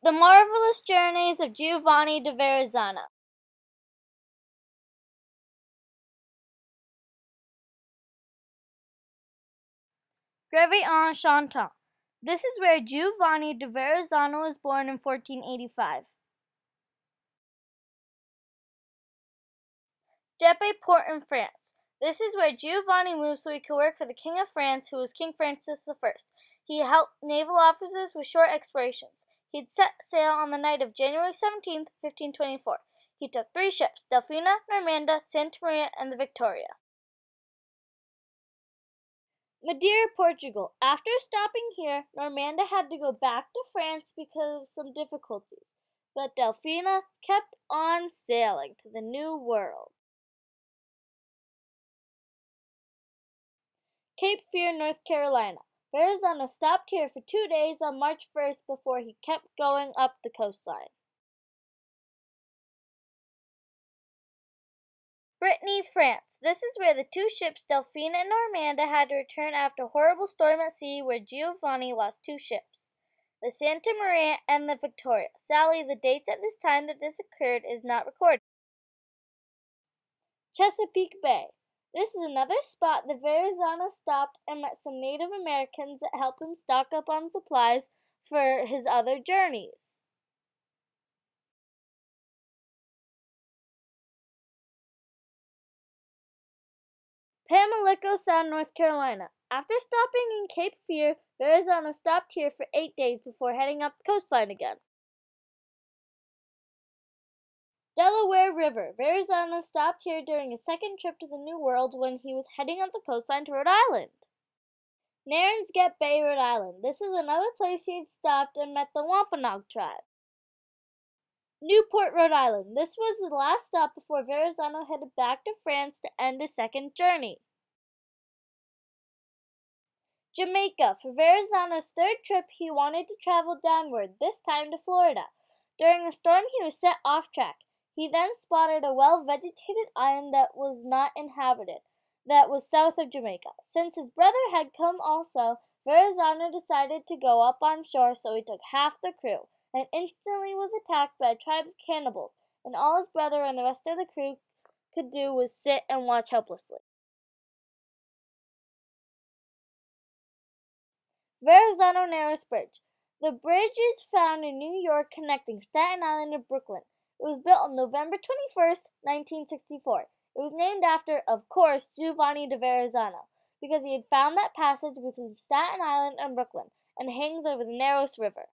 The Marvelous Journeys of Giovanni da Verrazzano. Greve en Chantant. This is where Giovanni da Verrazzano was born in 1485. Dieppe Port in France. This is where Giovanni moved so he could work for the King of France, who was King Francis I. He helped naval officers with short explorations. He had set sail on the night of January 17, 1524. He took 3 ships, Delfina, Normanda, Santa Maria, and the Victoria. Madeira, Portugal. After stopping here, Normanda had to go back to France because of some difficulties, but Delfina kept on sailing to the New World. Cape Fear, North Carolina. Verrazzano stopped here for 2 days on March 1st before he kept going up the coastline. Brittany, France. This is where the 2 ships Delfina and Normanda had to return after a horrible storm at sea where Giovanni lost 2 ships, the Santa Maria and the Victoria. Sadly, the dates at this time that this occurred is not recorded. Chesapeake Bay. This is another spot that Verrazzano stopped and met some Native Americans that helped him stock up on supplies for his other journeys. Pamlico Sound, North Carolina. After stopping in Cape Fear, Verrazzano stopped here for 8 days before heading up the coastline again. Delaware River. Verrazzano stopped here during his second trip to the New World when he was heading up the coastline to Rhode Island. Narragansett Bay, Rhode Island. This is another place he had stopped and met the Wampanoag tribe. Newport, Rhode Island. This was the last stop before Verrazzano headed back to France to end his second journey. Jamaica. For Verrazzano's third trip, he wanted to travel downward, this time to Florida. During a storm, he was set off track. He then spotted a well-vegetated island that was not inhabited, that was south of Jamaica. Since his brother had come also, Verrazzano decided to go up on shore, so he took half the crew, and instantly was attacked by a tribe of cannibals, and all his brother and the rest of the crew could do was sit and watch helplessly. Verrazzano Narrows Bridge. The bridge is found in New York connecting Staten Island and Brooklyn. It was built on November 21st, 1964. It was named after, of course, Giovanni da Verrazzano, because he had found that passage between Staten Island and Brooklyn, and hangs over the Narrows River.